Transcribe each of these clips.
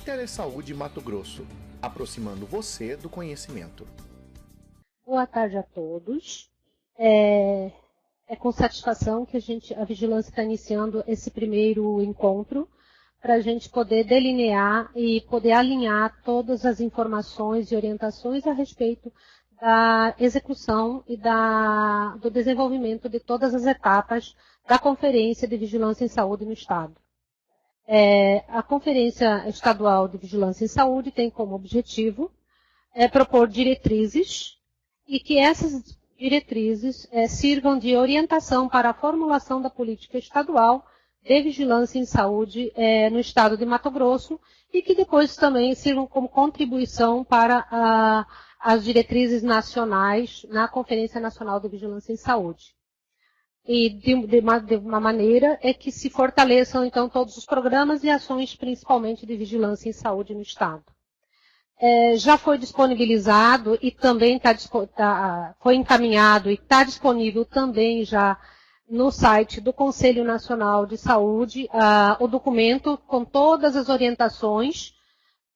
Telesaúde Mato Grosso, aproximando você do conhecimento. Boa tarde a todos. É com satisfação que a Vigilância está iniciando esse primeiro encontro para a gente poder delinear e poder alinhar todas as informações e orientações a respeito da execução e do desenvolvimento de todas as etapas da Conferência de Vigilância em Saúde no Estado. A Conferência Estadual de Vigilância em Saúde tem como objetivo propor diretrizes e que essas diretrizes sirvam de orientação para a formulação da política estadual de vigilância em saúde no estado de Mato Grosso e que depois também sirvam como contribuição para as diretrizes nacionais na Conferência Nacional de Vigilância em Saúde. E de uma maneira que se fortaleçam, então, todos os programas e ações, principalmente de vigilância em saúde no estado. Já foi disponibilizado e também foi encaminhado e está disponível também já no site do Conselho Nacional de Saúde o documento com todas as orientações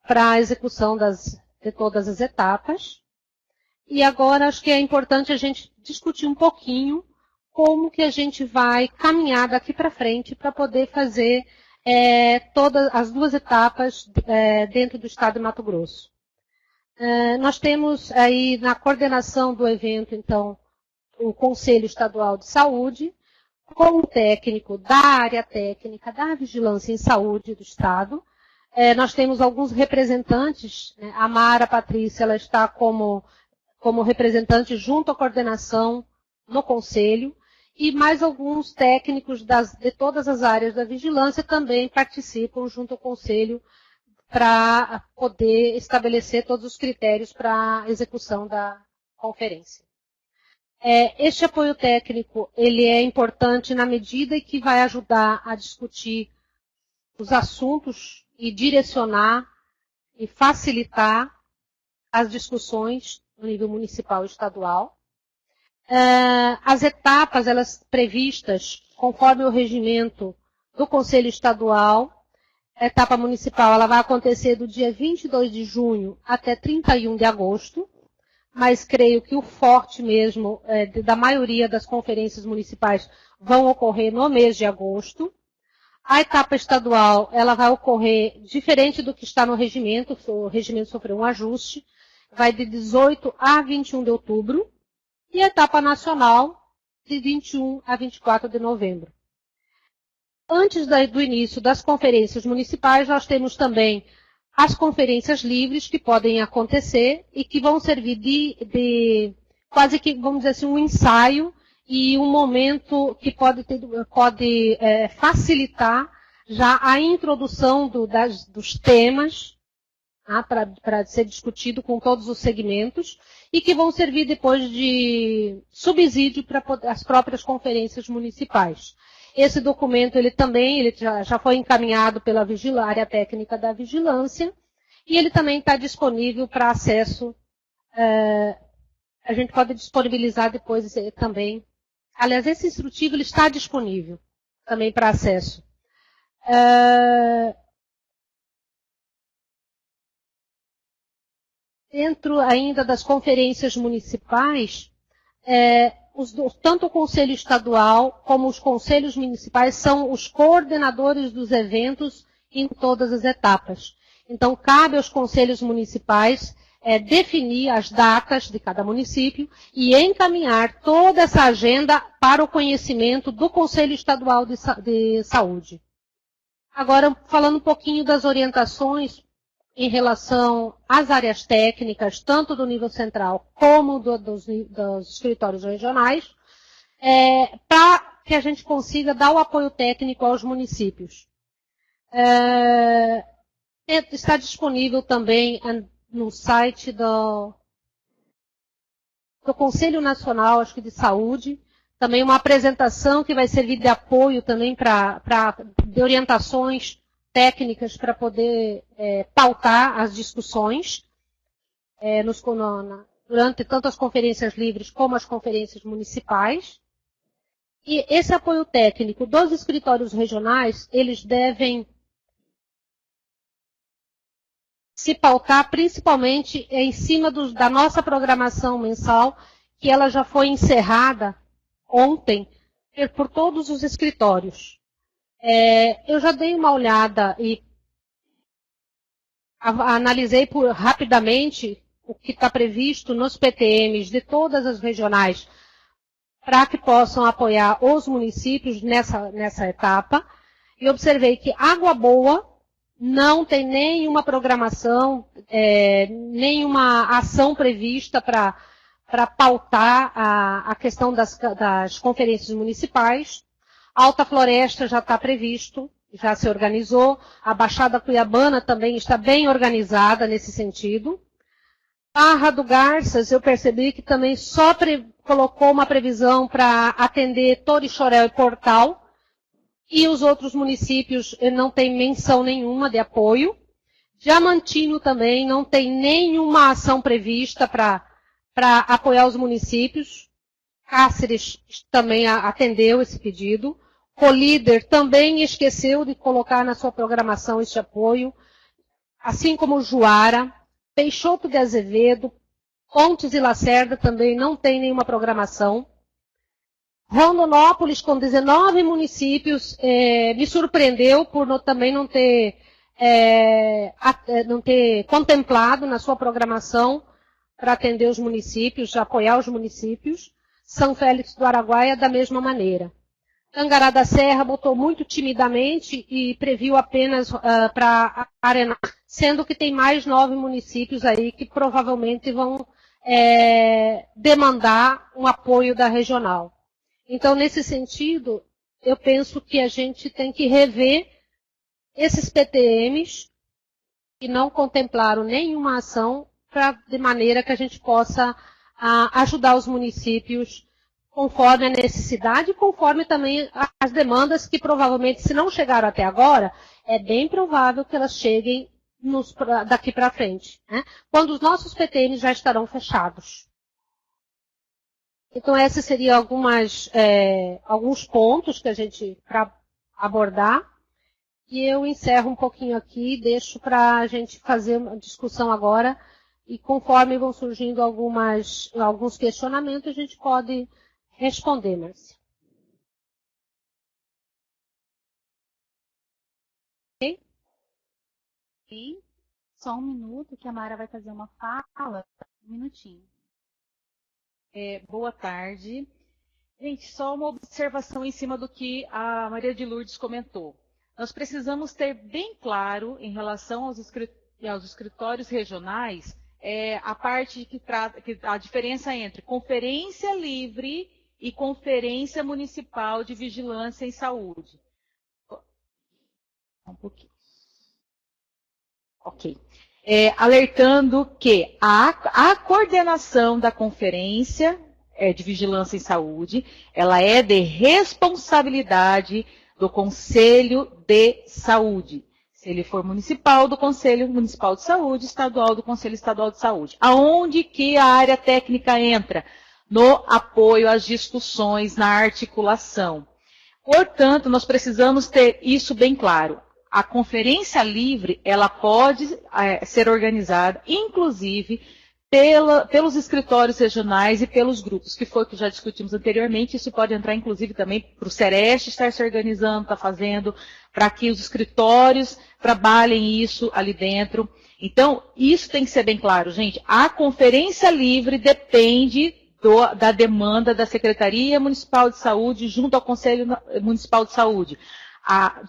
para a execução de todas as etapas. E agora acho que é importante a gente discutir um pouquinho como que a gente vai caminhar daqui para frente para poder fazer todas as duas etapas dentro do estado de Mato Grosso. Nós temos aí na coordenação do evento, então, o Conselho Estadual de Saúde, com o técnico da área técnica da Vigilância em Saúde do Estado. Nós temos alguns representantes, né? A Mara Patrícia ela está como representante junto à coordenação no Conselho, e mais alguns técnicos de todas as áreas da vigilância também participam junto ao Conselho para poder estabelecer todos os critérios para a execução da conferência. Este apoio técnico ele é importante na medida em que vai ajudar a discutir os assuntos e direcionar e facilitar as discussões no nível municipal e estadual. As etapas, elas previstas conforme o regimento do Conselho Estadual, a etapa municipal ela vai acontecer do dia 22 de junho até 31 de agosto, mas creio que o forte mesmo da maioria das conferências municipais vão ocorrer no mês de agosto. A etapa estadual ela vai ocorrer diferente do que está no regimento, o regimento sofreu um ajuste, vai de 18 a 21 de outubro, e a etapa nacional de 21 a 24 de novembro. Antes do início das conferências municipais, nós temos também as conferências livres que podem acontecer e que vão servir de quase que, vamos dizer assim, um ensaio e um momento que pode facilitar já a introdução dos temas para ser discutido com todos os segmentos e que vão servir depois de subsídio para as próprias conferências municipais. Esse documento ele já foi encaminhado pela área técnica da vigilância e ele também está disponível para acesso. A gente pode disponibilizar depois também. Aliás, esse instrutivo ele está disponível também para acesso. Dentro ainda das conferências municipais, tanto o Conselho Estadual como os conselhos municipais são os coordenadores dos eventos em todas as etapas. Então, cabe aos conselhos municipais definir as datas de cada município e encaminhar toda essa agenda para o conhecimento do Conselho Estadual de Saúde. Agora, falando um pouquinho das orientações em relação às áreas técnicas, tanto do nível central como dos escritórios regionais, para que a gente consiga dar o apoio técnico aos municípios. Está disponível também no site do Conselho Nacional, acho que de Saúde, também uma apresentação que vai servir de apoio também de orientações técnicas para poder pautar as discussões durante tanto as conferências livres como as conferências municipais. E esse apoio técnico dos escritórios regionais, eles devem se pautar principalmente em cima da nossa programação mensal, que ela já foi encerrada ontem por todos os escritórios. Eu já dei uma olhada e analisei rapidamente o que está previsto nos PTMs de todas as regionais para que possam apoiar os municípios nessa etapa. E observei que Água Boa não tem nenhuma programação, nenhuma ação prevista para pautar a questão das conferências municipais. Alta Floresta já está previsto, já se organizou. A Baixada Cuiabana também está bem organizada nesse sentido. Barra do Garças, eu percebi que também só colocou uma previsão para atender Torixoréu e Portal, e os outros municípios não têm menção nenhuma de apoio. Diamantino também não tem nenhuma ação prevista para apoiar os municípios. Cáceres também atendeu esse pedido. Colíder também esqueceu de colocar na sua programação esse apoio, assim como Juara. Peixoto de Azevedo, Pontes e Lacerda também não tem nenhuma programação. Rondonópolis, com 19 municípios, me surpreendeu por também não ter contemplado na sua programação para atender os municípios, apoiar os municípios. São Félix do Araguaia, da mesma maneira. Tangará da Serra botou muito timidamente e previu apenas para Arenar, sendo que tem mais 9 municípios aí que provavelmente vão demandar um apoio da regional. Então, nesse sentido, eu penso que a gente tem que rever esses PTMs que não contemplaram nenhuma ação de maneira que a gente possa ajudar os municípios conforme a necessidade e conforme também as demandas que provavelmente, se não chegaram até agora, é bem provável que elas cheguem daqui para frente, né? Quando os nossos PTMs já estarão fechados. Então, esses seriam alguns pontos que a gente para abordar. E eu encerro um pouquinho aqui, deixo para a gente fazer uma discussão agora. E conforme vão surgindo alguns questionamentos, a gente pode responder, Márcia. Ok? E só um minuto que a Mara vai fazer uma fala. Um minutinho. Boa tarde. Gente, só uma observação em cima do que a Maria de Lourdes comentou. Nós precisamos ter bem claro, em relação aos escritórios regionais, a parte que trata a diferença entre conferência livre e Conferência Municipal de Vigilância em Saúde. Um pouquinho. Ok. Alertando que a coordenação da Conferência de Vigilância em Saúde, ela é de responsabilidade do Conselho de Saúde. Se ele for municipal, do Conselho Municipal de Saúde, estadual, do Conselho Estadual de Saúde. Aonde que a área técnica entra? No apoio às discussões, na articulação. Portanto, nós precisamos ter isso bem claro. A conferência livre, ela pode ser organizada, inclusive, pelos escritórios regionais e pelos grupos, que foi o que já discutimos anteriormente. Isso pode entrar, inclusive, também para o Sereste estar se organizando, está fazendo, para que os escritórios trabalhem isso ali dentro. Então, isso tem que ser bem claro, gente. A conferência livre depende da demanda da Secretaria Municipal de Saúde junto ao Conselho Municipal de Saúde. A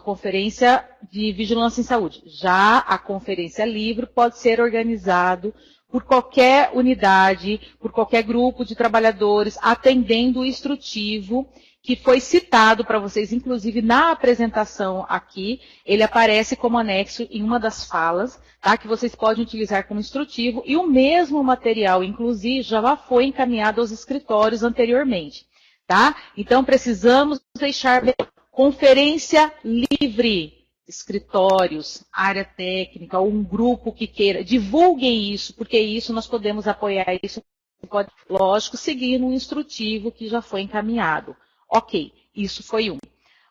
Conferência de Vigilância em Saúde. Já a Conferência Livre pode ser organizado por qualquer unidade, por qualquer grupo de trabalhadores, atendendo o instrutivo que foi citado para vocês, inclusive na apresentação aqui, ele aparece como anexo em uma das falas, tá? Que vocês podem utilizar como instrutivo, e o mesmo material, inclusive, já foi encaminhado aos escritórios anteriormente, tá? Então, precisamos deixar conferência livre, escritórios, área técnica, ou um grupo que queira, divulguem isso, porque isso nós podemos apoiar, isso pode, lógico, seguir um instrutivo que já foi encaminhado. Ok, isso foi um.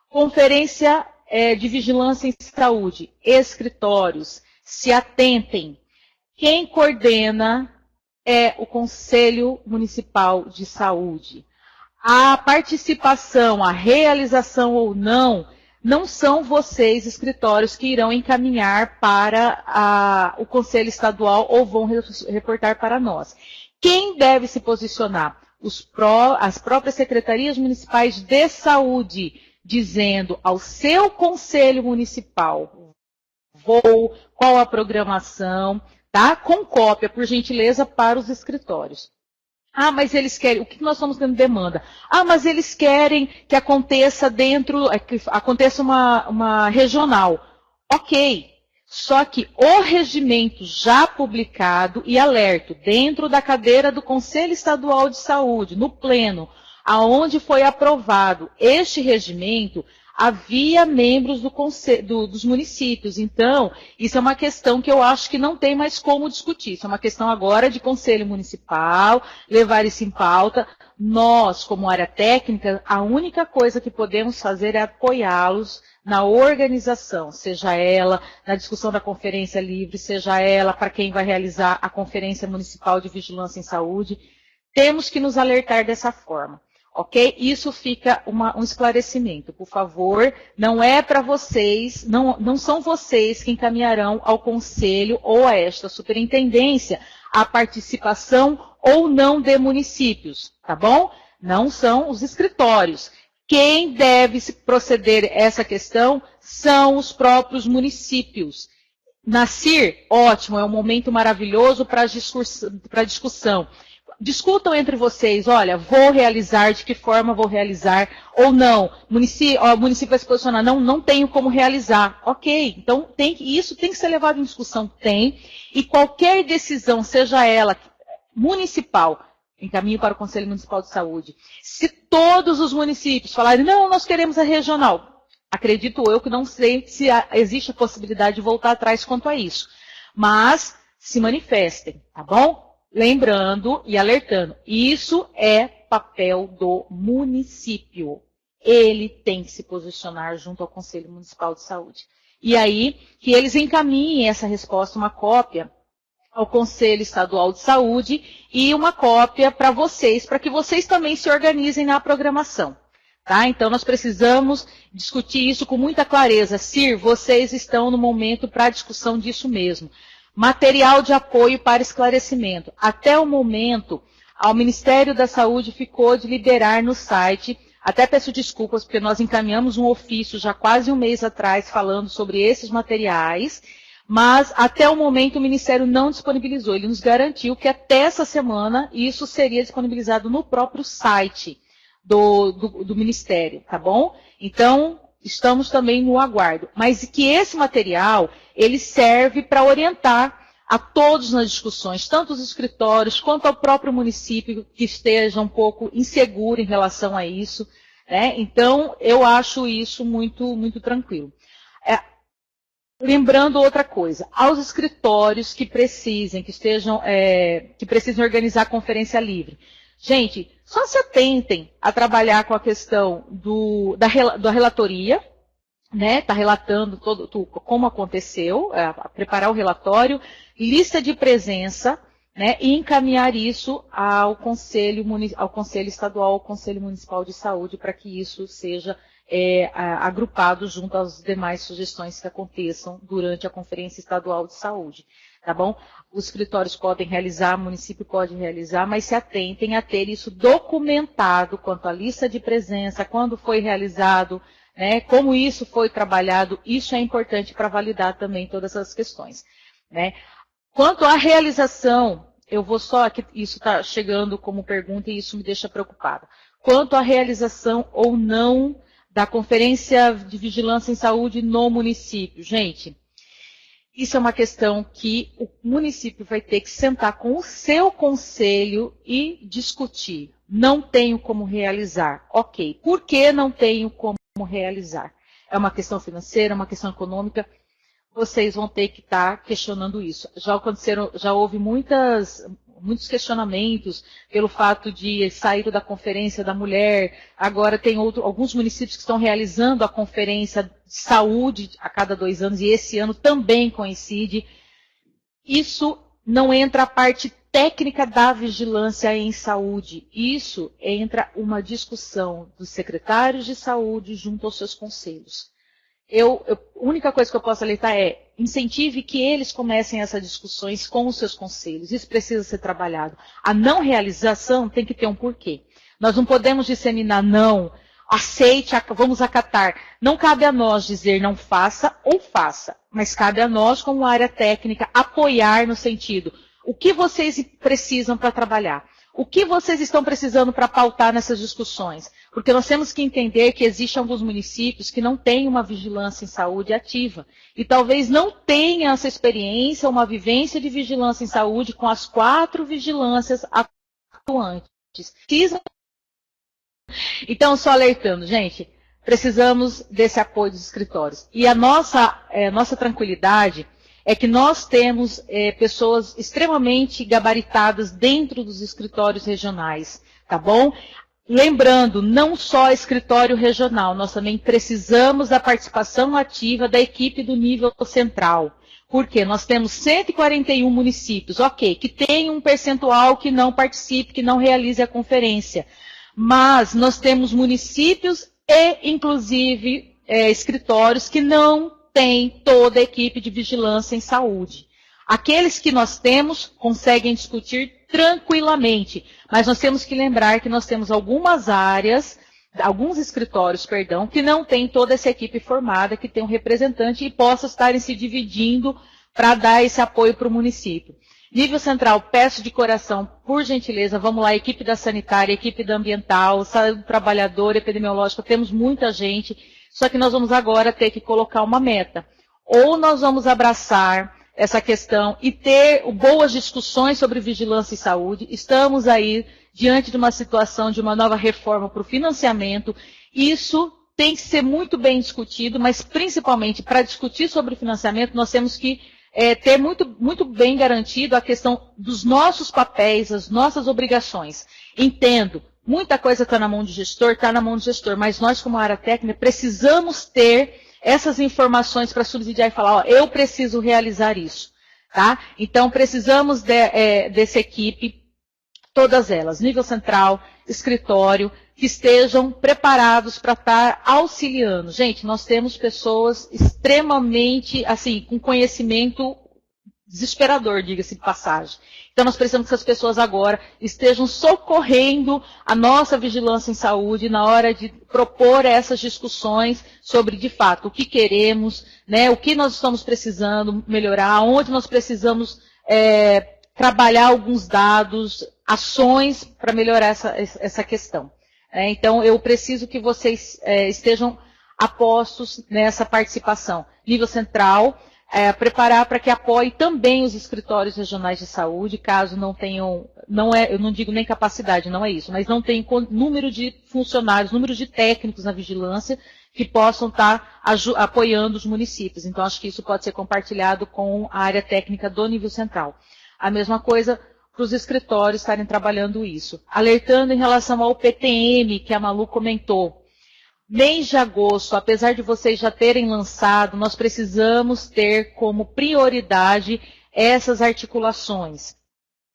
Conferência de Vigilância em Saúde, escritórios, se atentem. Quem coordena é o Conselho Municipal de Saúde. A participação, a realização ou não, não são vocês, escritórios, que irão encaminhar para o Conselho Estadual ou vão reportar para nós. Quem deve se posicionar? As próprias secretarias municipais de saúde, dizendo ao seu Conselho Municipal qual a programação, tá? Com cópia, por gentileza, para os escritórios. Ah, mas eles querem, o que nós estamos tendo demanda? Ah, mas eles querem que aconteça que aconteça uma regional. Ok, só que o regimento já publicado e alerto dentro da cadeira do Conselho Estadual de Saúde, no pleno, aonde foi aprovado este regimento, havia membros dos municípios. Então, isso é uma questão que eu acho que não tem mais como discutir. Isso é uma questão agora de Conselho Municipal, levar isso em pauta. Nós, como área técnica, a única coisa que podemos fazer é apoiá-los na organização, seja ela na discussão da Conferência Livre, seja ela para quem vai realizar a Conferência Municipal de Vigilância em Saúde. Temos que nos alertar dessa forma. Ok? Isso fica um esclarecimento. Por favor, não é para vocês, não são vocês que encaminharão ao Conselho ou a esta superintendência a participação ou não de municípios, tá bom? Não são os escritórios. Quem deve proceder essa questão são os próprios municípios. Nascer, ótimo, é um momento maravilhoso para discussão. Discutam entre vocês, olha, vou realizar, de que forma vou realizar, ou não. O município vai se posicionar, não tenho como realizar. Ok, então isso tem que ser levado em discussão, tem. E qualquer decisão, seja ela municipal, encaminho para o Conselho Municipal de Saúde. Se todos os municípios falarem, não, nós queremos a regional, acredito eu que não sei se existe a possibilidade de voltar atrás quanto a isso. Mas se manifestem, tá bom? Lembrando e alertando, isso é papel do município. Ele tem que se posicionar junto ao Conselho Municipal de Saúde. E aí, que eles encaminhem essa resposta, uma cópia ao Conselho Estadual de Saúde e uma cópia para vocês, para que vocês também se organizem na programação. Tá? Então, nós precisamos discutir isso com muita clareza. Cir, vocês estão no momento para a discussão disso mesmo. Material de apoio para esclarecimento. Até o momento, ao Ministério da Saúde ficou de liberar no site, até peço desculpas, porque nós encaminhamos um ofício já quase um mês atrás falando sobre esses materiais, mas até o momento o Ministério não disponibilizou. Ele nos garantiu que até essa semana isso seria disponibilizado no próprio site do Ministério, tá bom? Então, estamos também no aguardo. Mas que esse material, ele serve para orientar a todos nas discussões, tanto os escritórios quanto ao próprio município que esteja um pouco inseguro em relação a isso. Né? Então, eu acho isso muito, muito tranquilo. Lembrando outra coisa, aos escritórios que precisem organizar a conferência livre. Gente, só se atentem a trabalhar com a questão da relatoria, né? Tá relatando como aconteceu, a preparar o relatório, lista de presença, né? E encaminhar isso ao Conselho Estadual, ao Conselho Municipal de Saúde, para que isso seja agrupado junto às demais sugestões que aconteçam durante a Conferência Estadual de Saúde. Tá bom? Os escritórios podem realizar, o município pode realizar, mas se atentem a ter isso documentado quanto à lista de presença, quando foi realizado, né, como isso foi trabalhado, isso é importante para validar também todas essas questões. Né? Quanto à realização, eu vou só, aqui, isso está chegando como pergunta e isso me deixa preocupada. Quanto à realização ou não da Conferência de Vigilância em Saúde no município, gente, isso é uma questão que o município vai ter que sentar com o seu conselho e discutir. Não tenho como realizar. Ok, por que não tenho como realizar? É uma questão financeira, é uma questão econômica. Vocês vão ter que estar questionando isso. Já houve muitas muitos questionamentos pelo fato de sair da Conferência da Mulher. Agora tem alguns municípios que estão realizando a Conferência de Saúde a cada 2 anos, e esse ano também coincide. Isso não entra a parte técnica da vigilância em saúde. Isso entra uma discussão dos secretários de saúde junto aos seus conselhos. A única coisa que eu posso alertar é incentive que eles comecem essas discussões com os seus conselhos. Isso precisa ser trabalhado. A não realização tem que ter um porquê. Nós não podemos disseminar não, aceite, vamos acatar. Não cabe a nós dizer não faça ou faça, mas cabe a nós, como área técnica, apoiar no sentido, o que vocês precisam para trabalhar? O que vocês estão precisando para pautar nessas discussões? Porque nós temos que entender que existem alguns municípios que não têm uma vigilância em saúde ativa. E talvez não tenham essa experiência, uma vivência de vigilância em saúde com as 4 vigilâncias atuantes. Então, só alertando, gente, precisamos desse apoio dos escritórios. E a nossa tranquilidade é que nós temos pessoas extremamente gabaritadas dentro dos escritórios regionais, tá bom? Lembrando, não só escritório regional, nós também precisamos da participação ativa da equipe do nível central. Por quê? Nós temos 141 municípios, ok, que tem um percentual que não participe, que não realize a conferência. Mas nós temos municípios e, inclusive, escritórios que não têm toda a equipe de vigilância em saúde. Aqueles que nós temos conseguem discutir tranquilamente, mas nós temos que lembrar que nós temos algumas áreas, alguns escritórios, perdão, que não têm toda essa equipe formada, que tem um representante e possa estarem se dividindo para dar esse apoio para o município. Nível central, peço de coração, por gentileza, vamos lá, equipe da sanitária, equipe da ambiental, saúde do trabalhador, epidemiológica, temos muita gente, só que nós vamos agora ter que colocar uma meta. Ou nós vamos abraçar essa questão e ter boas discussões sobre vigilância e saúde. Estamos aí diante de uma situação de uma nova reforma para o financiamento. Isso tem que ser muito bem discutido, mas principalmente para discutir sobre financiamento, nós temos que ter muito bem garantido a questão dos nossos papéis, as nossas obrigações. Entendo, muita coisa está na mão do gestor, mas nós, como área técnica, precisamos ter essas informações para subsidiar e falar, ó, eu preciso realizar isso, tá? Então, precisamos dessa equipe, todas elas, nível central, escritório, que estejam preparados para estar auxiliando. Gente, nós temos pessoas extremamente, assim, com conhecimento desesperador, diga-se de passagem. Então, nós precisamos que as pessoas agora estejam socorrendo a nossa vigilância em saúde na hora de propor essas discussões sobre, de fato, o que queremos, né, o que nós estamos precisando melhorar, onde nós precisamos trabalhar alguns dados, ações para melhorar essa questão. Então, eu preciso que vocês estejam apostos nessa participação. Nível central, preparar para que apoie também os escritórios regionais de saúde, caso não tenham, eu não digo nem capacidade, não é isso, mas não tem número de funcionários, número de técnicos na vigilância que possam estar apoiando os municípios. Então, acho que isso pode ser compartilhado com a área técnica do nível central. A mesma coisa para os escritórios estarem trabalhando isso. Alertando em relação ao PTM, que a Malu comentou. Mês de agosto, apesar de vocês já terem lançado, nós precisamos ter como prioridade essas articulações.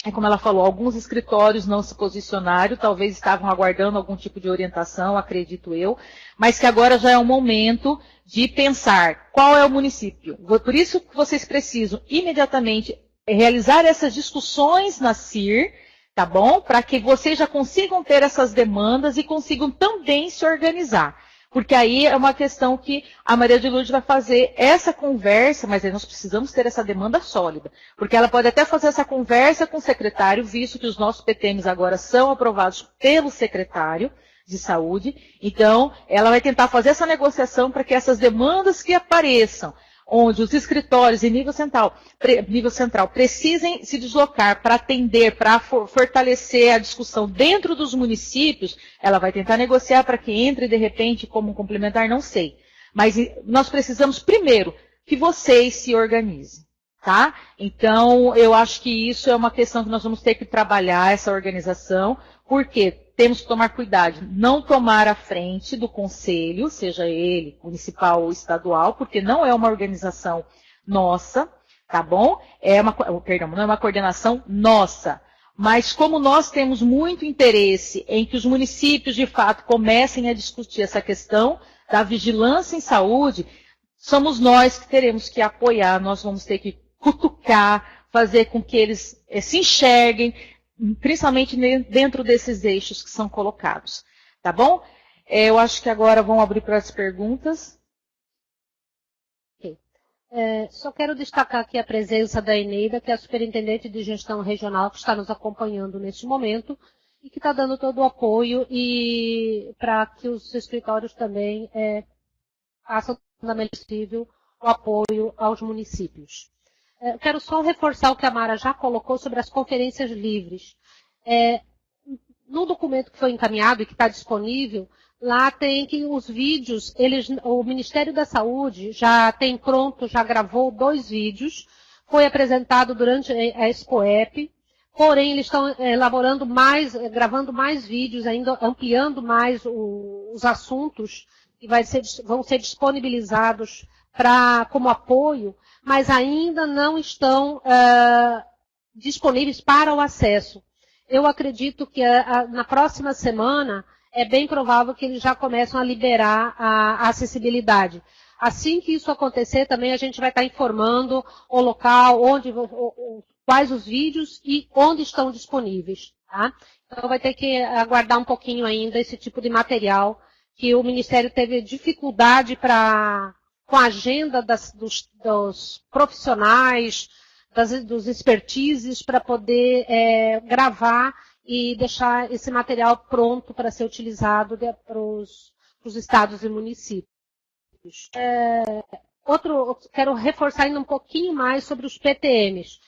É como ela falou, alguns escritórios não se posicionaram, talvez estavam aguardando algum tipo de orientação, acredito eu, mas que agora já é o momento de pensar qual é o município. Por isso que vocês precisam imediatamente realizar essas discussões na CIR, tá bom? Para que vocês já consigam ter essas demandas e consigam também se organizar. Porque aí é uma questão que a Maria de Lourdes vai fazer essa conversa, mas aí nós precisamos ter essa demanda sólida. Porque ela pode até fazer essa conversa com o secretário, visto que os nossos PTMs agora são aprovados pelo secretário de saúde. Então, ela vai tentar fazer essa negociação para que essas demandas que apareçam, onde os escritórios em nível central precisem se deslocar para atender, para fortalecer a discussão dentro dos municípios, ela vai tentar negociar para que entre de repente como um complementar, não sei. Mas nós precisamos primeiro que vocês se organizem. Tá? Então, eu acho que isso é uma questão que nós vamos ter que trabalhar, essa organização, porque temos que tomar cuidado, não tomar a frente do conselho, seja ele municipal ou estadual, porque não é uma organização nossa, tá bom? Perdão, não é uma coordenação nossa. Mas como nós temos muito interesse em que os municípios, de fato, comecem a discutir essa questão da vigilância em saúde, somos nós que teremos que apoiar, nós vamos ter que cutucar, fazer com que eles se enxerguem, principalmente dentro desses eixos que são colocados. Tá bom? Eu acho que agora vão abrir para as perguntas. Só quero destacar aqui a presença da Eneida, que é a superintendente de gestão regional, que está nos acompanhando neste momento e que está dando todo o apoio e para que os escritórios também façam da melhor possível o apoio aos municípios. Quero só reforçar o que a Mara já colocou sobre as conferências livres. No documento que foi encaminhado e que está disponível, lá tem que os vídeos, o Ministério da Saúde já tem pronto, já gravou 2 vídeos, foi apresentado durante a Expoep, porém eles estão elaborando mais, gravando mais vídeos, ainda ampliando mais os assuntos que vão ser disponibilizados como apoio, mas ainda não estão disponíveis para o acesso. Eu acredito que na próxima semana é bem provável que eles já começam a liberar a acessibilidade. Assim que isso acontecer, também a gente vai estar informando o local, quais os vídeos e onde estão disponíveis. Tá? Então vai ter que aguardar um pouquinho ainda esse tipo de material, que o Ministério teve dificuldade com a agenda dos profissionais, dos expertises, para poder gravar e deixar esse material pronto para ser utilizado para os estados e municípios. Quero reforçar ainda um pouquinho mais sobre os PTMs,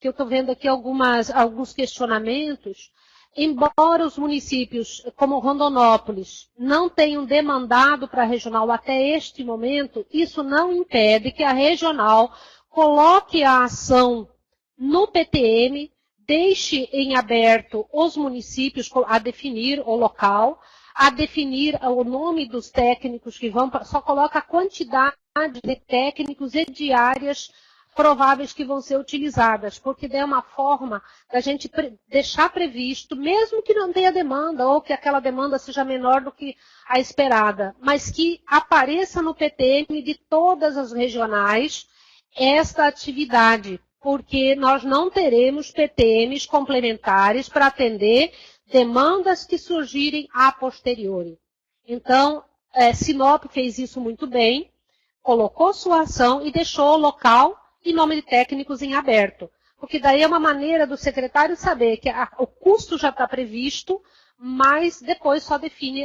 que eu estou vendo aqui alguns questionamentos. Embora os municípios, como Rondonópolis, não tenham demandado para a regional até este momento, isso não impede que a regional coloque a ação no PTM, deixe em aberto os municípios a definir o local, a definir o nome dos técnicos que vão, só coloca a quantidade de técnicos e de áreas prováveis que vão ser utilizadas, porque é uma forma da gente deixar previsto, mesmo que não tenha demanda, ou que aquela demanda seja menor do que a esperada, mas que apareça no PTM de todas as regionais esta atividade, porque nós não teremos PTMs complementares para atender demandas que surgirem a posteriori. Então, Sinop fez isso muito bem, colocou sua ação e deixou o local e nome de técnicos em aberto. Porque daí é uma maneira do secretário saber que o custo já está previsto, mas depois só define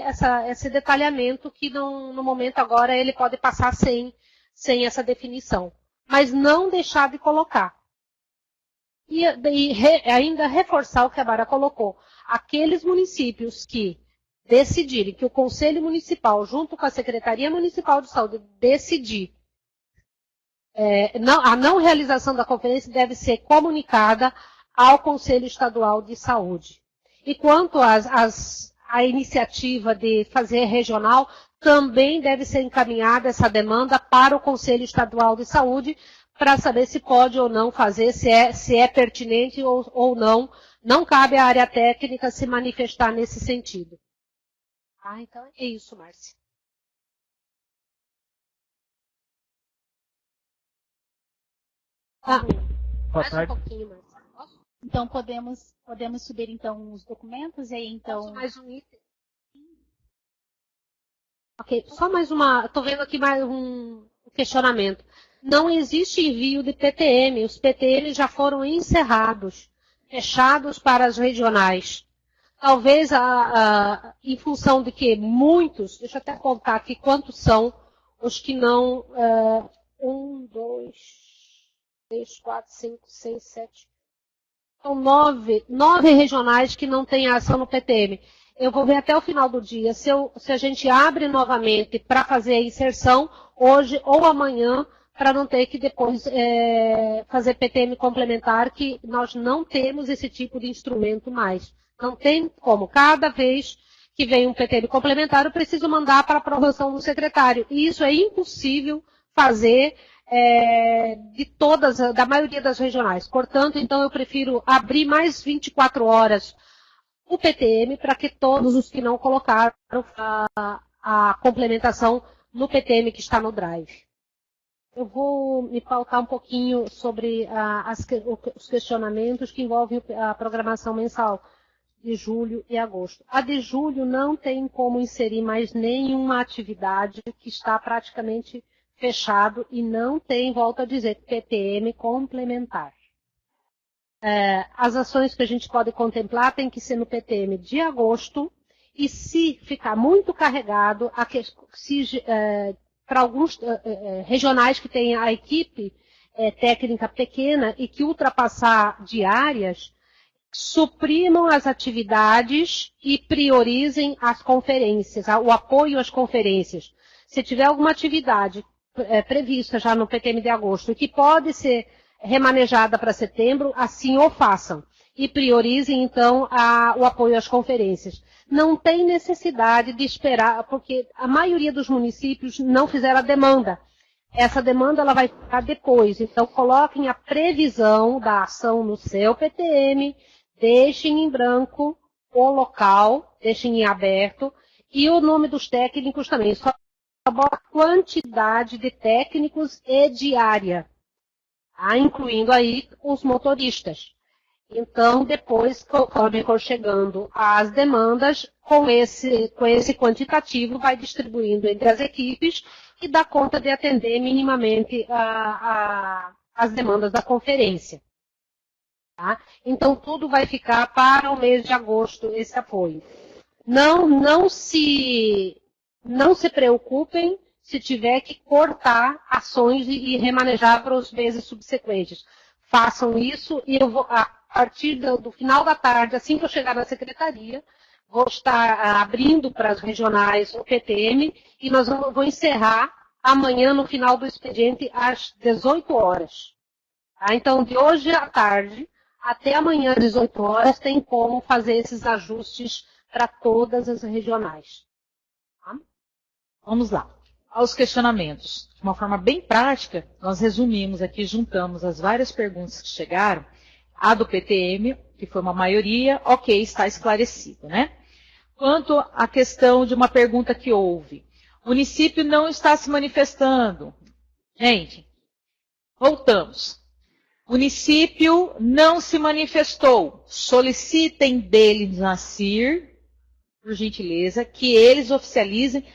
esse detalhamento que no momento agora ele pode passar sem essa definição. Mas não deixar de colocar. E ainda reforçar o que a Mara colocou. Aqueles municípios que decidirem que o Conselho Municipal, junto com a Secretaria Municipal de Saúde, decidir a não realização da conferência deve ser comunicada ao Conselho Estadual de Saúde. E quanto à iniciativa de fazer regional, também deve ser encaminhada essa demanda para o Conselho Estadual de Saúde, para saber se pode ou não fazer, se é pertinente ou não. Não cabe à área técnica se manifestar nesse sentido. Então é isso, Márcia. Mais um pouquinho, Márcia. Posso? Então podemos subir então os documentos e aí então. Posso mais um item? Ok, só mais uma. Estou vendo aqui mais um questionamento. Não existe envio de PTM. Os PTM já foram encerrados, fechados para as regionais. Talvez em função de que muitos, deixa eu até contar aqui quantos são os que não. 1, 2, 3, 4, 5, 6, 7. São 9 regionais que não têm ação no PTM. Eu vou ver até o final do dia. Se a gente abre novamente para fazer a inserção, hoje ou amanhã, para não ter que depois fazer PTM complementar, que nós não temos esse tipo de instrumento mais. Não tem como. Cada vez que vem um PTM complementar, eu preciso mandar para aprovação do secretário. E isso é impossível fazer da maioria das regionais. Portanto, então eu prefiro abrir mais 24 horas o PTM para que todos os que não colocaram a complementação no PTM que está no Drive. Eu vou me pautar um pouquinho sobre os questionamentos que envolvem a programação mensal de julho e agosto. A de julho não tem como inserir mais nenhuma atividade, que está praticamente fechado e não tem, volto a dizer, PTM complementar. As ações que a gente pode contemplar tem que ser no PTM de agosto, e se ficar muito carregado, para alguns regionais que têm a equipe técnica pequena e que ultrapassar diárias, suprimam as atividades e priorizem as conferências, o apoio às conferências. Se tiver alguma atividade prevista já no PTM de agosto e que pode ser remanejada para setembro, assim o façam. E priorizem, então, o apoio às conferências. Não tem necessidade de esperar, porque a maioria dos municípios não fizeram a demanda. Essa demanda ela vai ficar depois. Então, coloquem a previsão da ação no seu PTM, deixem em branco o local, deixem em aberto, e o nome dos técnicos também. Só a quantidade de técnicos e diária, incluindo aí os motoristas. Então, depois, conforme for chegando as demandas, com esse quantitativo, vai distribuindo entre as equipes e dá conta de atender minimamente as demandas da conferência. Tá? Então, tudo vai ficar para o mês de agosto, esse apoio. Não se preocupem se tiver que cortar ações e remanejar para os meses subsequentes. Façam isso e eu vou, a partir do final da tarde, assim que eu chegar na secretaria, vou estar abrindo para as regionais o PTM e nós vamos encerrar amanhã no final do expediente às 18 horas. Tá? Então, de hoje à tarde até amanhã às 18 horas tem como fazer esses ajustes para todas as regionais. Tá? Vamos lá. Aos questionamentos. De uma forma bem prática, nós resumimos aqui, juntamos as várias perguntas que chegaram. A do PTM, que foi uma maioria, ok, está esclarecido, né? Quanto à questão de uma pergunta que houve, o município não está se manifestando. Gente, voltamos. O município não se manifestou. Solicitem deles na CIR, por gentileza, que eles oficializem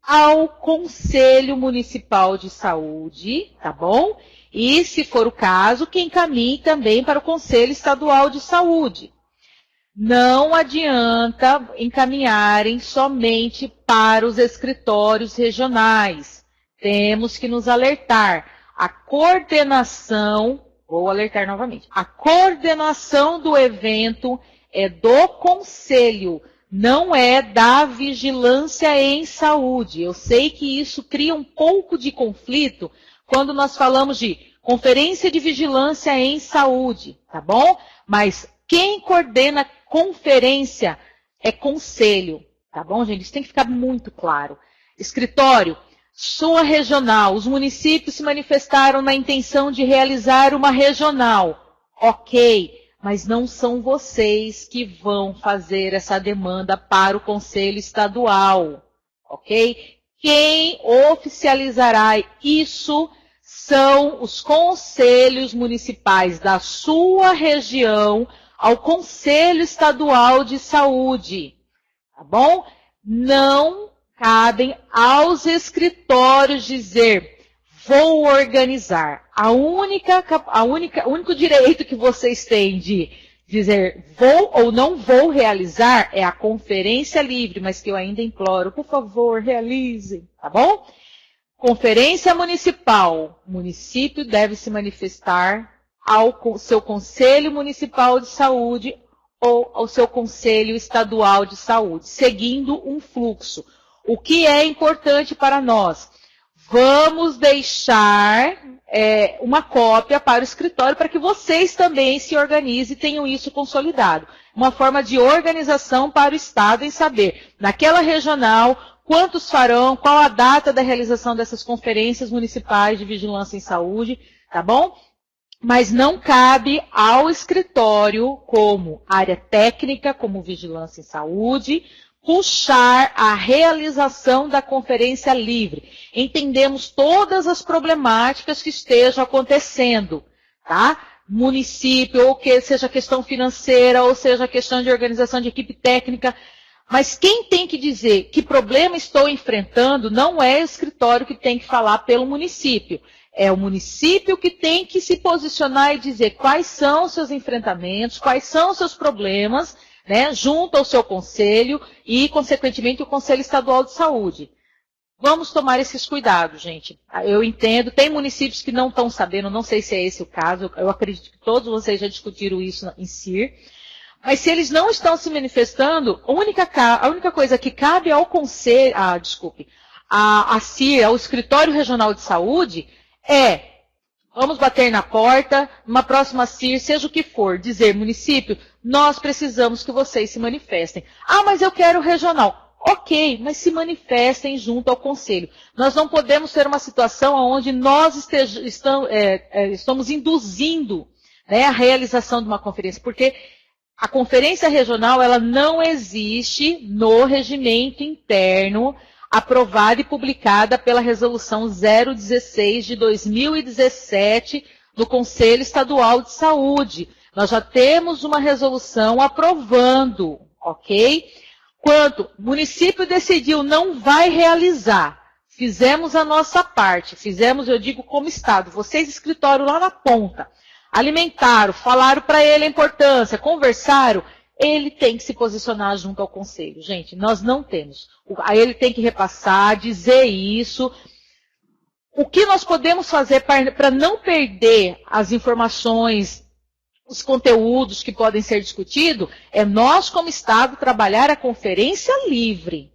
ao Conselho Municipal de Saúde, tá bom? E, se for o caso, que encaminhe também para o Conselho Estadual de Saúde. Não adianta encaminharem somente para os escritórios regionais. Temos que nos alertar. A coordenação, vou alertar novamente, a coordenação do evento é do Conselho, não é da Vigilância em Saúde. Eu sei que isso cria um pouco de conflito quando nós falamos de Conferência de Vigilância em Saúde, tá bom? Mas quem coordena a conferência é Conselho, tá bom, gente? Isso tem que ficar muito claro. Escritório, sua regional, os municípios se manifestaram na intenção de realizar uma regional. Ok, mas não são vocês que vão fazer essa demanda para o Conselho Estadual, ok? Quem oficializará isso são os conselhos municipais da sua região ao Conselho Estadual de Saúde, tá bom? Não cabem aos escritórios dizer, vou organizar. O único direito que vocês têm de dizer vou ou não vou realizar é a conferência livre, mas que eu ainda imploro, por favor, realizem, tá bom? Conferência municipal, o município deve se manifestar ao seu Conselho Municipal de Saúde ou ao seu Conselho Estadual de Saúde, seguindo um fluxo. O que é importante para nós? vamos deixar uma cópia para o escritório para que vocês também se organizem e tenham isso consolidado. Uma forma de organização para o Estado em saber, naquela regional, quantos farão, qual a data da realização dessas conferências municipais de vigilância em saúde, tá bom? Mas não cabe ao escritório, como área técnica, como vigilância em saúde, puxar a realização da conferência livre. Entendemos todas as problemáticas que estejam acontecendo, tá? Município, ou que seja questão financeira, ou seja questão de organização de equipe técnica. Mas quem tem que dizer que problema estou enfrentando não é o escritório que tem que falar pelo município. É o município que tem que se posicionar e dizer quais são os seus enfrentamentos, quais são os seus problemas, né, junto ao seu conselho e, consequentemente, o Conselho Estadual de Saúde. Vamos tomar esses cuidados, gente. Eu entendo, tem municípios que não estão sabendo, não sei se é esse o caso, eu acredito que todos vocês já discutiram isso em CIR, mas se eles não estão se manifestando, a única coisa que cabe ao Conselho, a CIR, ao Escritório Regional de Saúde, vamos bater na porta, numa próxima CIR, seja o que for, dizer, município, nós precisamos que vocês se manifestem. Ah, mas eu quero regional. Ok, mas se manifestem junto ao Conselho. Nós não podemos ter uma situação onde nós estamos induzindo, né, a realização de uma conferência, porque a conferência regional ela não existe no regimento interno aprovada e publicada pela Resolução 016 de 2017 do Conselho Estadual de Saúde. Nós já temos uma resolução aprovando, ok? Quanto o município decidiu não vai realizar, fizemos a nossa parte, fizemos, eu digo, como Estado, vocês escritório lá na ponta, alimentaram, falaram para ele a importância, conversaram, ele tem que se posicionar junto ao Conselho. Gente, nós não temos. Aí ele tem que repassar, dizer isso. O que nós podemos fazer para não perder as informações, os conteúdos que podem ser discutidos, é nós, como Estado, trabalhar a conferência livre.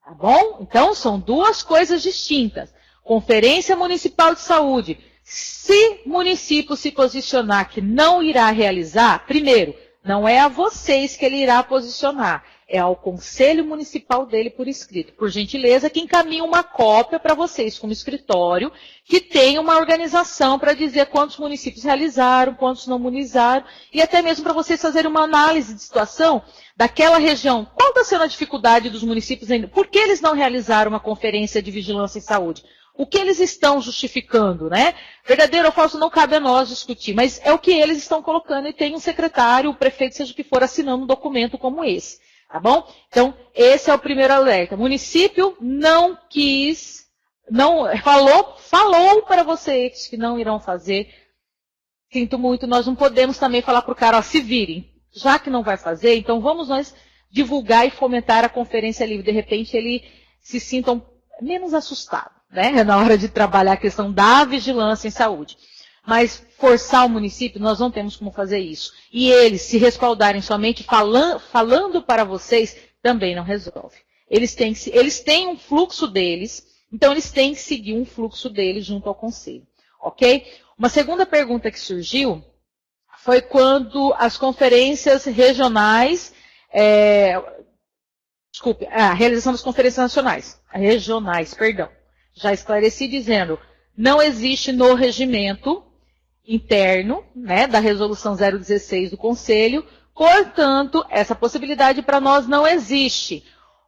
Tá bom? Então, são duas coisas distintas. Conferência Municipal de Saúde. Se o município se posicionar que não irá realizar, primeiro, não é a vocês que ele irá posicionar, é ao Conselho Municipal dele por escrito. Por gentileza, que encaminhe uma cópia para vocês como escritório, que tenha uma organização para dizer quantos municípios realizaram, quantos não imunizaram, e até mesmo para vocês fazerem uma análise de situação daquela região. Qual está sendo a dificuldade dos municípios ainda? Por que eles não realizaram uma conferência de vigilância em saúde? O que eles estão justificando, né? Verdadeiro ou falso não cabe a nós discutir, mas é o que eles estão colocando e tem um secretário, o prefeito, seja o que for, assinando um documento como esse, tá bom? Então, esse é o primeiro alerta. O município não quis, falou para vocês que não irão fazer. Sinto muito, nós não podemos também falar para o cara, ó, se virem. Já que não vai fazer, então vamos nós divulgar e fomentar a conferência livre. De repente, ele se sinta menos assustado, né, na hora de trabalhar a questão da vigilância em saúde. Mas forçar o município, nós não temos como fazer isso. E eles se respaldarem somente falando para vocês, também não resolve. Eles têm um fluxo deles, então eles têm que seguir um fluxo deles junto ao Conselho. Ok? Uma segunda pergunta que surgiu foi quando as conferências regionais, a realização das conferências nacionais, regionais, perdão. Já esclareci dizendo, não existe no regimento interno, né, da resolução 016 do Conselho, portanto, essa possibilidade para nós não existe.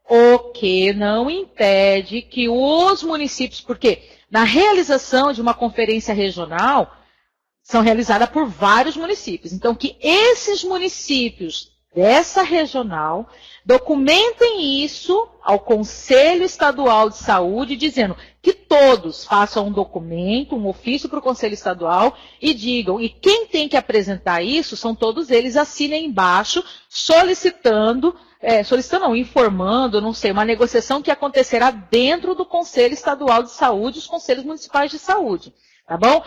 O que não impede que os municípios, porque na realização de uma conferência regional, são realizadas por vários municípios. Então, que esses municípios dessa regional documentem isso ao Conselho Estadual de Saúde, dizendo que todos façam um documento, um ofício para o Conselho Estadual e digam, e quem tem que apresentar isso são todos eles, assinem embaixo, informando, não sei, uma negociação que acontecerá dentro do Conselho Estadual de Saúde, os Conselhos Municipais de Saúde, tá bom?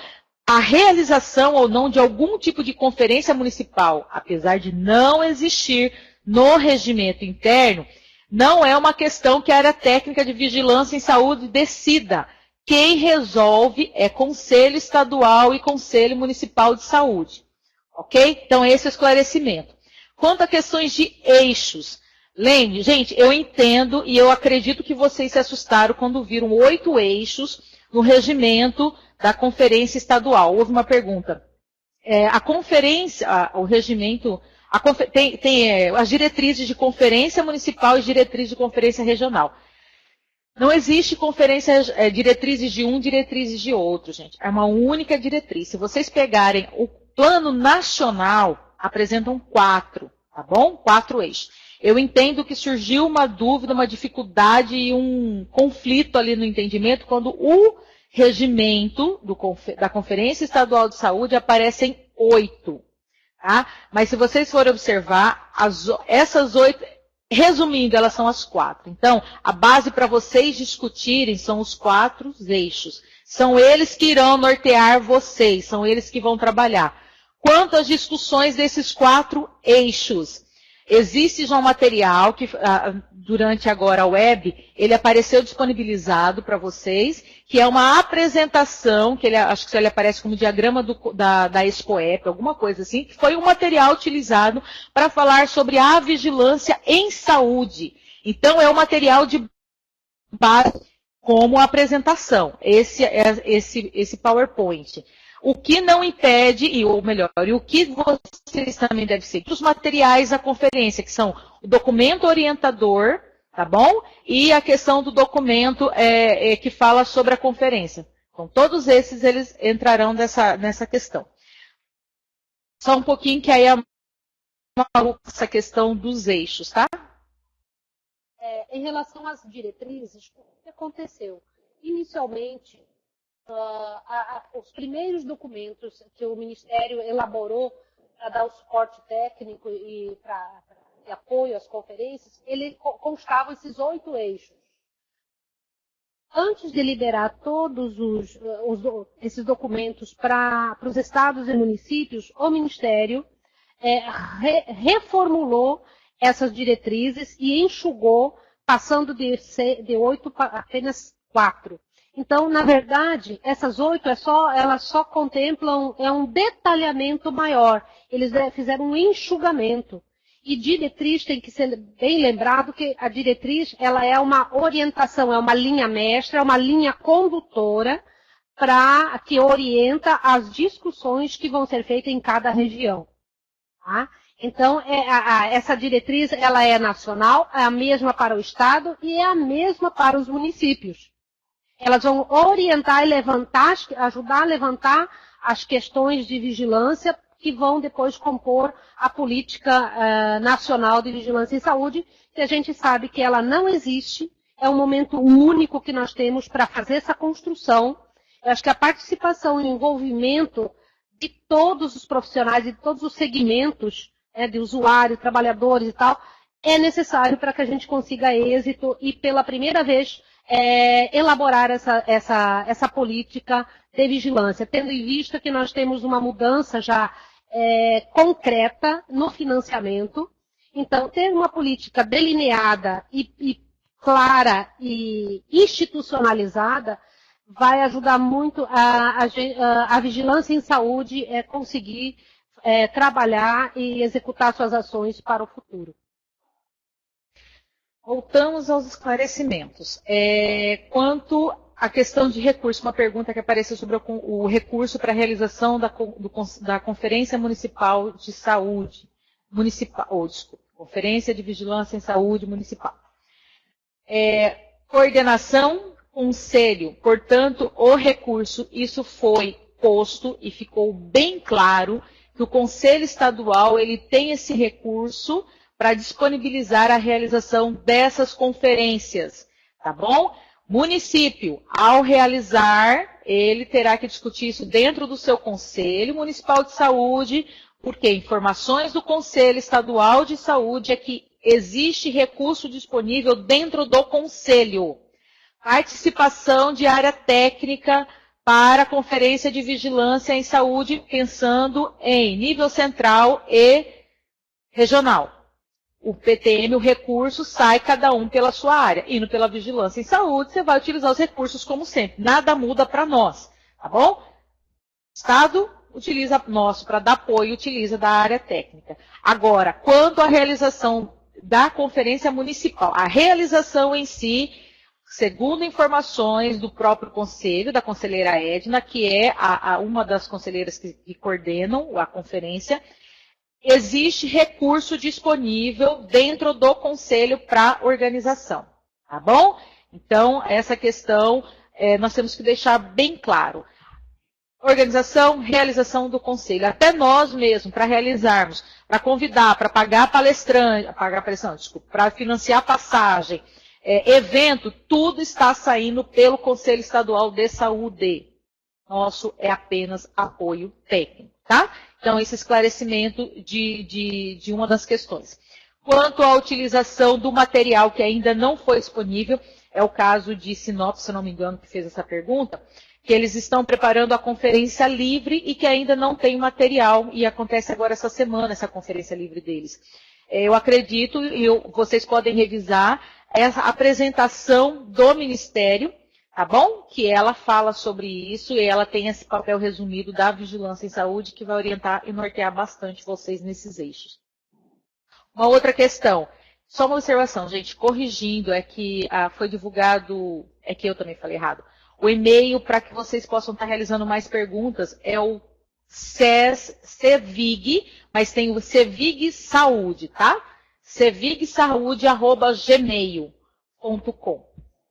A realização ou não de algum tipo de conferência municipal, apesar de não existir no regimento interno, não é uma questão que a área técnica de vigilância em saúde decida. quem resolve é Conselho Estadual e Conselho Municipal de Saúde. Ok? Então, esse é o esclarecimento. Quanto a questões de eixos, lembre, gente, eu entendo e eu acredito que vocês se assustaram quando viram 8 eixos no regimento da Conferência Estadual. Houve uma pergunta. A conferência, o regimento, tem as diretrizes de conferência municipal e diretrizes de conferência regional. Não existe diretrizes de um, diretrizes de outro, gente. É uma única diretriz. Se vocês pegarem o plano nacional, apresentam 4, tá bom? 4 eixos. Eu entendo que surgiu uma dúvida, uma dificuldade e um conflito ali no entendimento quando o regimento da Conferência Estadual de Saúde aparecem 8. Tá? Mas se vocês forem observar, essas 8, resumindo, elas são as 4. Então, a base para vocês discutirem são os 4 eixos. São eles que irão nortear vocês, são eles que vão trabalhar. Quanto às discussões desses 4 eixos, existe já um material que, durante agora a web, ele apareceu disponibilizado para vocês, que é uma apresentação, que acho que ele aparece como diagrama da ExpoEP, alguma coisa assim, que foi um material utilizado para falar sobre a vigilância em saúde. Então, é um material de base como apresentação, esse PowerPoint. O que não impede, ou melhor, o que vocês também devem seguir, os materiais da conferência, que são o documento orientador, tá bom? E a questão do documento que fala sobre a conferência. Então, todos esses, eles entrarão nessa questão. Só um pouquinho que aí é essa questão dos eixos, tá? Em relação às diretrizes, o que aconteceu? Inicialmente, os primeiros documentos que o Ministério elaborou para dar o suporte técnico e para apoio às conferências, ele constavam esses 8 eixos. Antes de liberar todos esses documentos para os estados e municípios, o Ministério reformulou essas diretrizes e enxugou, passando de 8 para apenas 4. Então, na verdade, essas 8 elas só contemplam um detalhamento maior. Eles fizeram um enxugamento. E diretriz tem que ser bem lembrado que a diretriz ela é uma orientação, é uma linha mestra, é uma linha condutora que orienta as discussões que vão ser feitas em cada região. Tá? Então, essa diretriz ela é nacional, é a mesma para o Estado e é a mesma para os municípios. Elas vão orientar e ajudar a levantar as questões de vigilância que vão depois compor a política nacional de vigilância em saúde, que a gente sabe que ela não existe, é um momento único que nós temos para fazer essa construção. Eu acho que a participação e o envolvimento de todos os profissionais e de todos os segmentos, de usuários, trabalhadores e tal, é necessário para que a gente consiga êxito e pela primeira vez elaborar essa política de vigilância, tendo em vista que nós temos uma mudança já concreta no financiamento. Então, ter uma política delineada e clara e institucionalizada vai ajudar muito a vigilância em saúde conseguir trabalhar e executar suas ações para o futuro. Voltamos aos esclarecimentos. Quanto à questão de recurso, uma pergunta que apareceu sobre o recurso para a realização da Conferência Municipal de Saúde, Conferência de Vigilância em Saúde Municipal. Coordenação, conselho, portanto, o recurso, isso foi posto e ficou bem claro que o Conselho Estadual ele tem esse recurso para disponibilizar a realização dessas conferências, tá bom? Município, ao realizar, ele terá que discutir isso dentro do seu Conselho Municipal de Saúde, porque informações do Conselho Estadual de Saúde é que existe recurso disponível dentro do Conselho. Participação de área técnica para a Conferência de Vigilância em Saúde, pensando em nível central e regional. o PTM, o recurso, sai cada um pela sua área. Indo pela vigilância em saúde, você vai utilizar os recursos como sempre. Nada muda para nós, tá bom? O Estado utiliza nosso para dar apoio, utiliza da área técnica. Agora, quanto à realização da conferência municipal, a realização em si, segundo informações do próprio conselho, da conselheira Edna, que é uma das conselheiras que coordenam a conferência, existe recurso disponível dentro do conselho para organização, tá bom? Então, essa questão nós temos que deixar bem claro. Organização, realização do conselho. Até nós mesmos, para realizarmos, para convidar, para pagar palestrante, para financiar passagem, evento, tudo está saindo pelo Conselho Estadual de Saúde. Nosso é apenas apoio técnico, tá? Então, esse esclarecimento de uma das questões. Quanto à utilização do material que ainda não foi disponível, é o caso de Sinop, se não me engano, que fez essa pergunta, que eles estão preparando a conferência livre e que ainda não tem material, e acontece agora essa semana, essa conferência livre deles. Eu acredito, e vocês podem revisar, essa apresentação do Ministério, tá bom? Que ela fala sobre isso, e ela tem esse papel resumido da vigilância em saúde, que vai orientar e nortear bastante vocês nesses eixos. Uma outra questão, só uma observação, gente, corrigindo, é que foi divulgado, é que eu também falei errado, o e-mail para que vocês possam estar realizando mais perguntas é o CEVIG, mas tem o CEVIG Saúde, tá? cevigsaúde@gmail.com.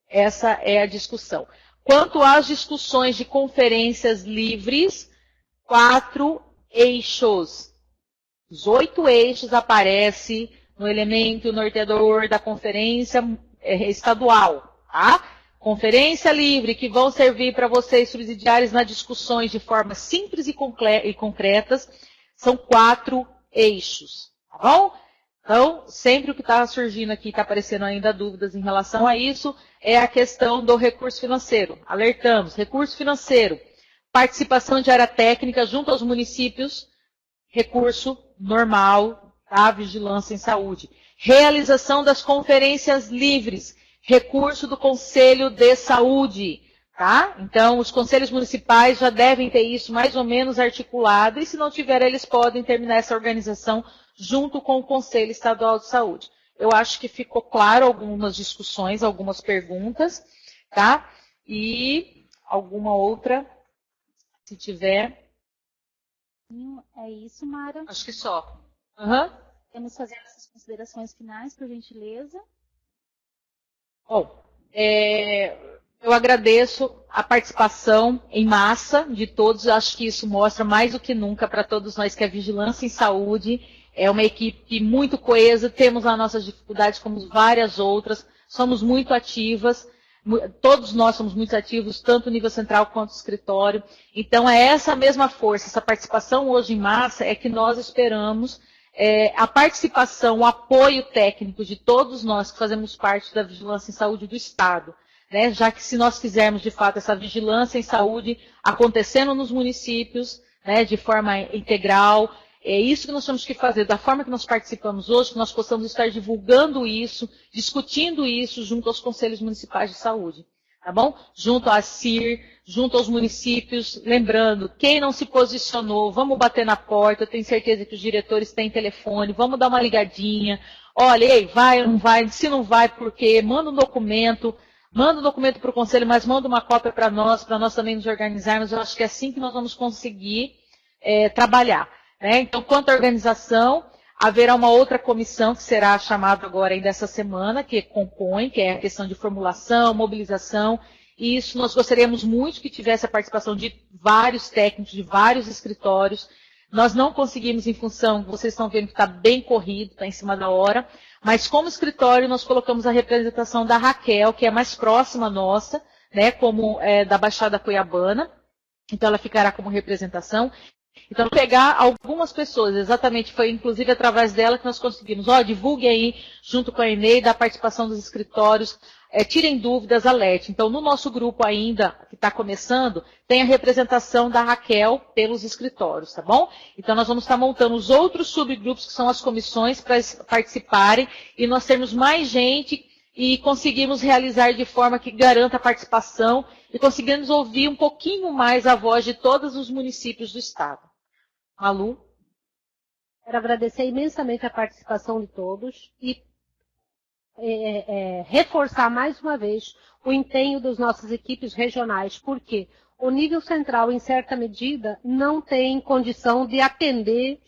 Essa é a discussão. Quanto às discussões de conferências livres, 4 eixos. Os 8 eixos aparecem no elemento norteador da conferência estadual, tá? Conferência livre, que vão servir para vocês subsidiários nas discussões de forma simples e concretas, são 4 eixos, tá bom? Então, sempre o que está surgindo aqui, está aparecendo ainda dúvidas em relação a isso, é a questão do recurso financeiro. Alertamos, recurso financeiro, participação de área técnica junto aos municípios, recurso normal, tá? Vigilância em saúde. Realização das conferências livres, recurso do Conselho de Saúde, tá? Então, os conselhos municipais já devem ter isso mais ou menos articulado, e se não tiver, eles podem terminar essa organização junto com o Conselho Estadual de Saúde. Eu acho que ficou claro algumas discussões, algumas perguntas, tá? E alguma outra, se tiver. É isso, Mara. Acho que só. Temos que fazer essas considerações finais, por gentileza. Bom, eu agradeço a participação em massa de todos. Acho que isso mostra mais do que nunca para todos nós que a vigilância em saúde é uma equipe muito coesa. Temos as nossas dificuldades, como várias outras. Somos muito ativas. Todos nós somos muito ativos, tanto no nível central quanto no escritório. Então, é essa mesma força, essa participação hoje em massa é que nós esperamos. A participação, o apoio técnico de todos nós que fazemos parte da vigilância em saúde do Estado, né? Já que se nós fizermos, de fato, essa vigilância em saúde acontecendo nos municípios, né, de forma integral, é isso que nós temos que fazer, da forma que nós participamos hoje, que nós possamos estar divulgando isso, discutindo isso junto aos conselhos municipais de saúde, tá bom? Junto à CIR, junto aos municípios, lembrando, quem não se posicionou, vamos bater na porta, eu tenho certeza que os diretores têm telefone, vamos dar uma ligadinha, olha, ei, vai ou não vai, se não vai, por quê? Manda um documento para o conselho, mas manda uma cópia para nós também nos organizarmos. Eu acho que é assim que nós vamos conseguir trabalhar, né? Então, quanto à organização, haverá uma outra comissão que será chamada agora ainda essa semana, que é a questão de formulação, mobilização, e isso nós gostaríamos muito que tivesse a participação de vários técnicos, de vários escritórios. Nós não conseguimos em função, vocês estão vendo que está bem corrido, está em cima da hora, mas como escritório nós colocamos a representação da Raquel, que é mais próxima nossa, né, como da Baixada Cuiabana, então ela ficará como representação. Então, pegar algumas pessoas, exatamente, foi inclusive através dela que nós conseguimos, divulgue aí, junto com a ENEI, da participação dos escritórios, tirem dúvidas, alerte. Então, no nosso grupo ainda, que está começando, tem a representação da Raquel pelos escritórios, tá bom? Então, nós vamos estar montando os outros subgrupos, que são as comissões, para participarem, e nós termos mais gente e conseguirmos realizar de forma que garanta a participação e conseguirmos ouvir um pouquinho mais a voz de todos os municípios do estado. Malu? Quero agradecer imensamente a participação de todos e reforçar mais uma vez o empenho das nossas equipes regionais, porque o nível central, em certa medida, não tem condição de atender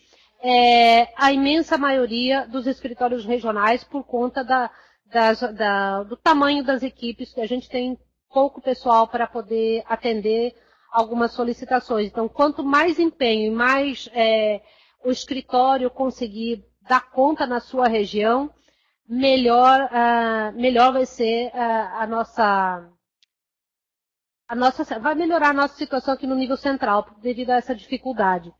a imensa maioria dos escritórios regionais por conta do tamanho das equipes, que a gente tem pouco pessoal para poder atender algumas solicitações. Então, quanto mais empenho e mais o escritório conseguir dar conta na sua região, melhor vai ser vai melhorar a nossa situação aqui no nível central, devido a essa dificuldade.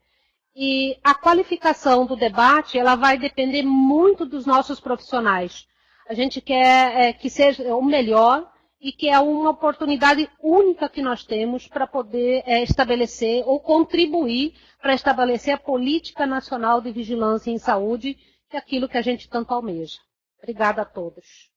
E a qualificação do debate, ela vai depender muito dos nossos profissionais. A gente quer que seja o melhor e que é uma oportunidade única que nós temos para poder estabelecer ou contribuir para estabelecer a política nacional de vigilância em saúde, que é aquilo que a gente tanto almeja. Obrigada a todos.